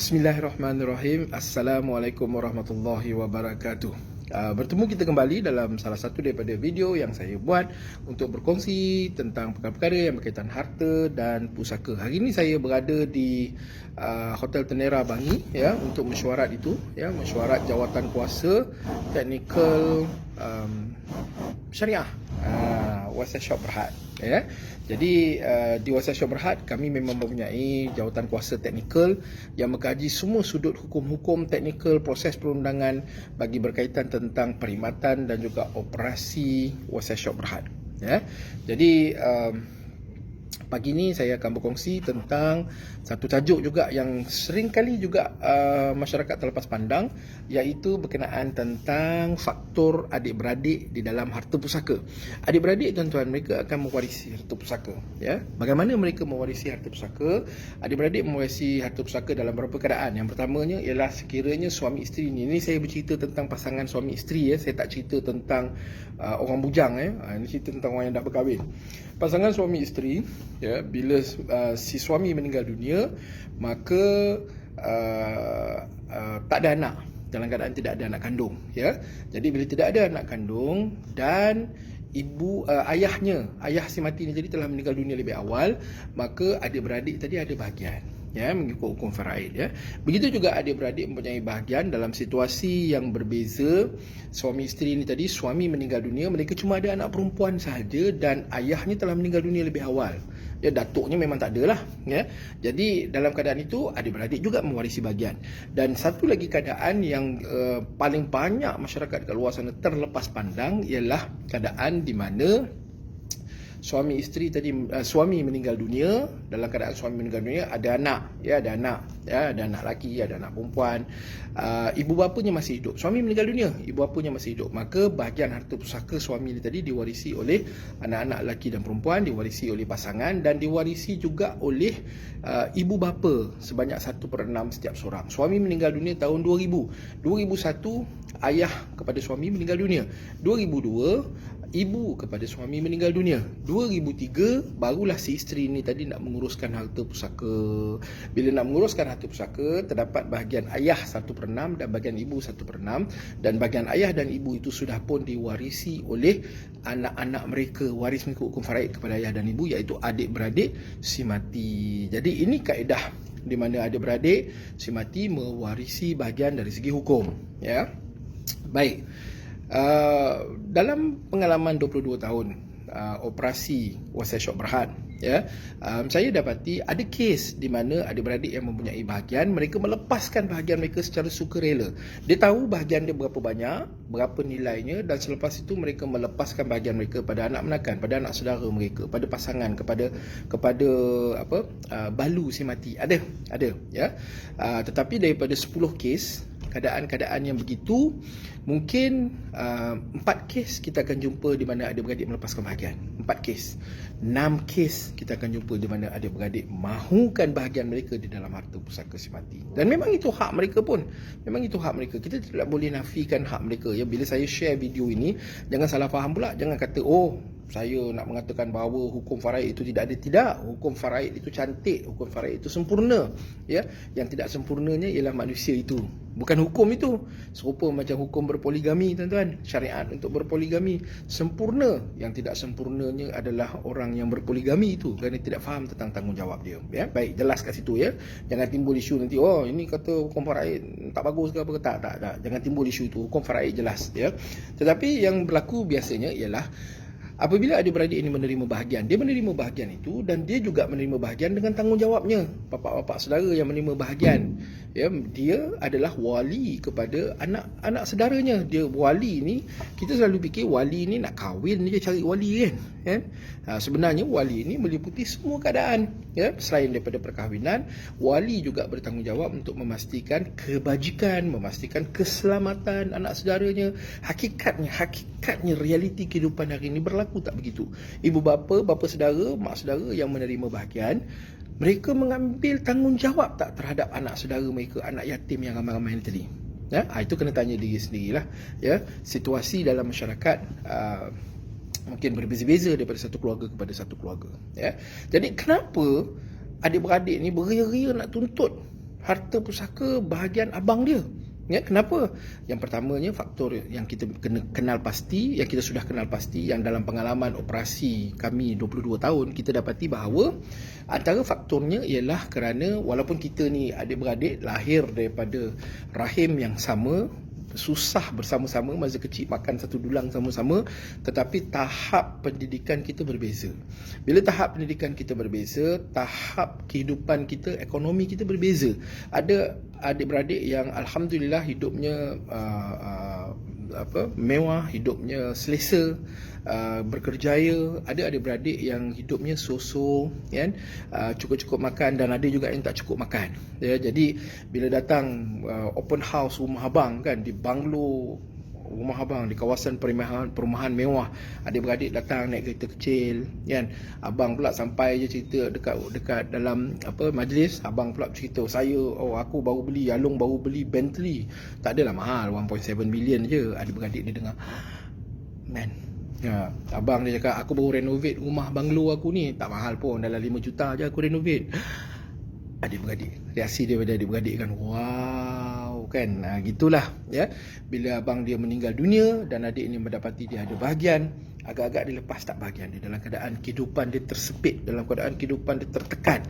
Bismillahirrahmanirrahim. Assalamualaikum warahmatullahi wabarakatuh. Bertemu kita kembali dalam salah satu daripada video yang saya buat untuk berkongsi tentang perkara-perkara yang berkaitan harta dan pusaka. Hari ini saya berada di Hotel Tenera Bangi ya, untuk mesyuarat itu ya, mesyuarat jawatan kuasa teknikal syariah Wasat Syok Berhad ya. Jadi di Wasat Syok Berhad kami memang mempunyai jawatan kuasa teknikal yang mengkaji semua sudut hukum-hukum teknikal proses perundangan bagi berkaitan tentang perkhidmatan dan juga operasi Wasat Syok Berhad ya. Jadi pagi ini saya akan berkongsi tentang satu tajuk juga yang sering kali juga masyarakat terlepas pandang, iaitu berkenaan tentang faktor adik-beradik di dalam harta pusaka. Adik-beradik tuan-tuan, mereka akan mewarisi harta pusaka ya. Bagaimana mereka mewarisi harta pusaka? Adik-beradik mewarisi harta pusaka dalam beberapa keadaan. Yang pertamanya ialah sekiranya suami isteri ini saya bercerita tentang pasangan suami isteri ya, saya tak cerita tentang orang bujang ya. Ini cerita tentang orang yang dah berkahwin. Pasangan suami isteri ya, bila si suami meninggal dunia, maka tak ada anak, dalam keadaan tidak ada anak kandung ya. Jadi bila tidak ada anak kandung dan ayah si mati ni jadi telah meninggal dunia lebih awal, maka adik-beradik tadi ada bahagian ya, mengikut hukum faraid ya. Begitu juga adik-beradik mempunyai bahagian dalam situasi yang berbeza. Suami isteri ini tadi, suami meninggal dunia, mereka cuma ada anak perempuan sahaja dan ayahnya telah meninggal dunia lebih awal. Ya, datuknya memang tak ada lah ya. Jadi dalam keadaan itu adik-beradik juga mewarisi bahagian. Dan satu lagi keadaan yang paling banyak masyarakat kat luar sana terlepas pandang ialah keadaan di mana suami isteri tadi, suami meninggal dunia, dalam keadaan suami meninggal dunia ada anak ya, ada anak lelaki, ada anak perempuan, ibu bapanya masih hidup. Suami meninggal dunia, ibu bapanya masih hidup, maka bahagian harta pusaka suami ini tadi diwarisi oleh anak-anak lelaki dan perempuan, diwarisi oleh pasangan dan diwarisi juga oleh ibu bapa sebanyak 1/6 setiap seorang. Suami meninggal dunia tahun 2000. 2001 ayah kepada suami meninggal dunia. 2002 ibu kepada suami meninggal dunia. 2003 barulah si isteri ni tadi nak menguruskan harta pusaka. Bila nak menguruskan harta pusaka, terdapat bahagian ayah 1/6 dan bahagian ibu 1/6, dan bahagian ayah dan ibu itu sudah pun diwarisi oleh anak-anak mereka, waris mengikut hukum faraid kepada ayah dan ibu, iaitu adik-beradik si mati. Jadi ini kaedah di mana adik-beradik si mati mewarisi bahagian dari segi hukum ya. Baik. Dalam pengalaman 22 tahun operasi Wasat Syok Berhad ya, saya dapati ada kes di mana adik-beradik yang mempunyai bahagian, mereka melepaskan bahagian mereka secara sukarela. Dia tahu bahagian dia berapa banyak, berapa nilainya, dan selepas itu mereka melepaskan bahagian mereka pada anak menakan, pada anak saudara mereka, pada pasangan, kepada balu si mati. Ada ya. Tetapi daripada 10 kes keadaan-keadaan yang begitu, mungkin 4 kes kita akan jumpa di mana adik-beradik melepaskan bahagian. 4 kes. 6 kes kita akan jumpa di mana adik-beradik mahukan bahagian mereka di dalam harta pusaka si mati. Dan memang itu hak mereka pun. Memang itu hak mereka. Kita tidak boleh nafikan hak mereka ya. Bila saya share video ini, jangan salah faham pula. Jangan kata, oh, saya nak mengatakan bahawa hukum faraid itu tidak ada. Tidak. Hukum faraid itu cantik, hukum faraid itu sempurna ya. Yang tidak sempurnanya ialah manusia itu, bukan hukum itu. Serupa macam hukum berpoligami tuan-tuan, syariat untuk berpoligami sempurna, yang tidak sempurnanya adalah orang yang berpoligami itu, kerana tidak faham tentang tanggungjawab dia ya. Baik, jelas kat situ ya. Jangan timbul isu nanti, oh ini kata hukum faraid tak bagus ke apa. Tak. Jangan timbul isu itu. Hukum faraid jelas ya. Tetapi yang berlaku biasanya ialah apabila adik-beradik ini menerima bahagian, dia menerima bahagian itu dan dia juga menerima bahagian dengan tanggungjawabnya. Bapak-bapak saudara yang menerima bahagian ya, dia adalah wali kepada anak-anak saudaranya. Dia wali ni, kita selalu fikir wali ni nak kahwin dia cari wali kan. Sebenarnya wali ini meliputi semua keadaan ya. Selain daripada perkahwinan, wali juga bertanggungjawab untuk memastikan kebajikan, memastikan keselamatan anak saudaranya. Hakikatnya realiti kehidupan hari ini berlaku tak begitu. Ibu bapa, bapa saudara, mak saudara yang menerima bahagian, mereka mengambil tanggungjawab tak terhadap anak saudara mereka, anak yatim yang ramai-ramai ni tadi ya. Itu kena tanya diri sendirilah ya. Situasi dalam masyarakat mungkin berbeza-beza daripada satu keluarga kepada satu keluarga ya. Jadi kenapa adik-beradik ni beria-ria nak tuntut harta pusaka bahagian abang dia. Ya, kenapa? Yang pertamanya faktor yang kita kena kenal pasti, yang kita sudah kenal pasti, yang dalam pengalaman operasi kami 22 tahun kita dapati bahawa antara faktornya ialah kerana walaupun kita ni adik-beradik lahir daripada rahim yang sama, susah bersama-sama masa kecil, makan satu dulang sama-sama, tetapi tahap pendidikan kita berbeza. Bila tahap pendidikan kita berbeza, tahap kehidupan kita, ekonomi kita berbeza. Ada adik-beradik yang alhamdulillah hidupnya mewah, hidupnya selesa, berkerjaya. Ada adik-beradik yang hidupnya so-so, kan, cukup-cukup makan, dan ada juga yang tak cukup makan. Ya, jadi bila datang open house rumah abang, kan, di banglo rumah abang di kawasan perumahan mewah, adik-beradik datang naik kereta kecil, kan, abang pula sampai je cerita dekat dalam majlis, abang pula cerita, aku baru beli Along, baru beli Bentley, tak adalah mahal, 1.7 million je. Adik-beradik dia dengar, man, ya, abang dia cakap, aku baru renovate rumah banglo aku ni, tak mahal pun, dalam 5 juta je aku renovate. Adik-beradik, reaksi dia pada adik-beradik kan, wow, kan, gitulah ya. Bila abang dia meninggal dunia dan adik ni mendapati dia ada bahagian, agak-agak dia lepas tak bahagian dia, dalam keadaan kehidupan dia tersepit, dalam keadaan kehidupan dia tertekan,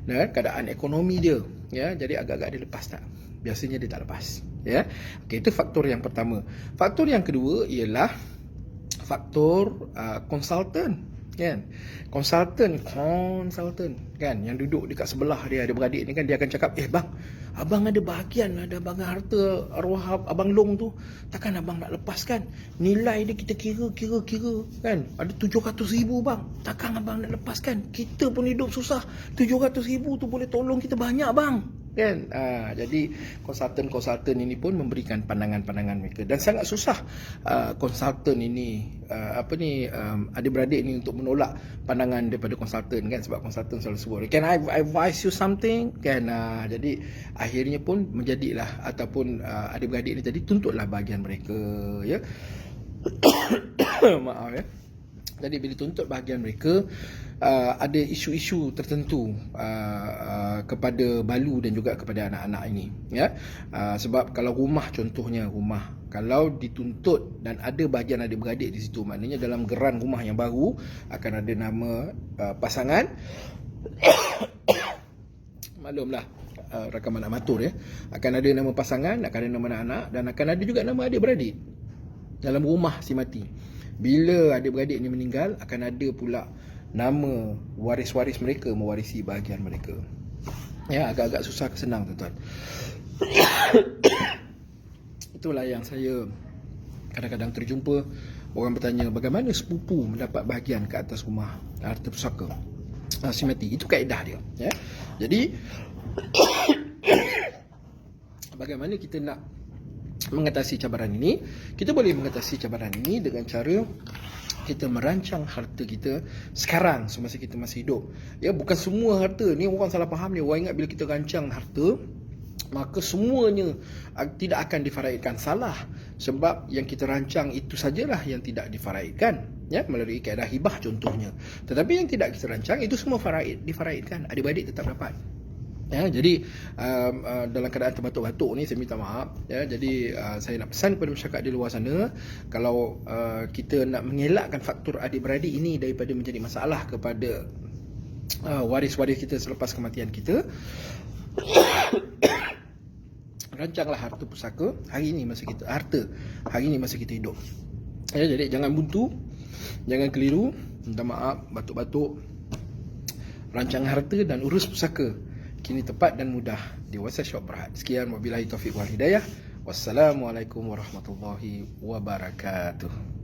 keadaan ekonomi dia, ya, jadi agak-agak dia lepas tak, biasanya dia tak lepas, ya. Okey, itu faktor yang pertama. Faktor yang kedua ialah faktor konsultan, kan, konsultan kan, yang duduk dekat sebelah dia, ada beradik ni kan, dia akan cakap, bang, abang ada bahagian, ada bahagian harta arwah abang Long tu, takkan abang nak lepaskan? Nilai dia kita kira kan, ada 700,000 bang, takkan abang nak lepaskan? Kita pun hidup susah, 700,000 tu boleh tolong kita banyak bang, kan. Jadi konsultan ini pun memberikan pandangan-pandangan mereka, dan sangat susah konsultan ini adik-beradik ni untuk menolak pandangan daripada konsultan, kan, sebab konsultan selalu sebut, can I advise you something, kan. Jadi akhirnya pun menjadilah, ataupun adik-beradik ni tadi tuntutlah bahagian mereka, ya. Maaf, ya. Jadi bila tuntut bahagian mereka, ada isu-isu tertentu kepada balu dan juga kepada anak-anak ini, ya. Sebab kalau rumah, contohnya rumah, kalau dituntut dan ada bahagian adik-beradik di situ, maknanya dalam geran rumah yang baru akan ada nama pasangan. Maklumlah, rakaman amatur, ya. Akan ada nama pasangan, akan ada nama anak-anak, dan akan ada juga nama adik-beradik dalam rumah si mati. Bila adik-beradik ni meninggal, akan ada pula nama waris-waris mereka mewarisi bahagian mereka. Ya, agak-agak susah ke senang, tuan-tuan. Itulah yang saya kadang-kadang terjumpa orang bertanya, bagaimana sepupu mendapat bahagian ke atas rumah harta pusaka si mati. Itu kaedah dia, ya. Jadi bagaimana kita nak mengatasi cabaran ini? Kita boleh mengatasi cabaran ini dengan cara kita merancang harta kita sekarang, semasa kita masih hidup. Ya, bukan semua harta ni, orang salah faham ni. Orang ingat bila kita rancang harta, maka semuanya tidak akan difaraidkan. Salah. Sebab yang kita rancang itu sajalah yang tidak difaraidkan, ya, melalui kaedah hibah contohnya. Tetapi yang tidak kita rancang itu semua difaraidkan. Adik-beradik tetap dapat. Ya, jadi dalam keadaan terbatuk-batuk ni, saya minta maaf, ya. Jadi saya nak pesan kepada masyarakat di luar sana, kalau kita nak mengelakkan faktor adik-beradik ini daripada menjadi masalah kepada waris-waris kita selepas kematian kita, rancanglah harta pusaka hari ini masa kita hidup. Ya, jadi jangan buntu, jangan keliru, minta maaf, batuk-batuk. Rancang harta dan urus pusaka kini tepat dan mudah di WhatsApp Shop Berhad. Sekian, wabillahi taufiq wal hidayah. Wassalamualaikum warahmatullahi wabarakatuh.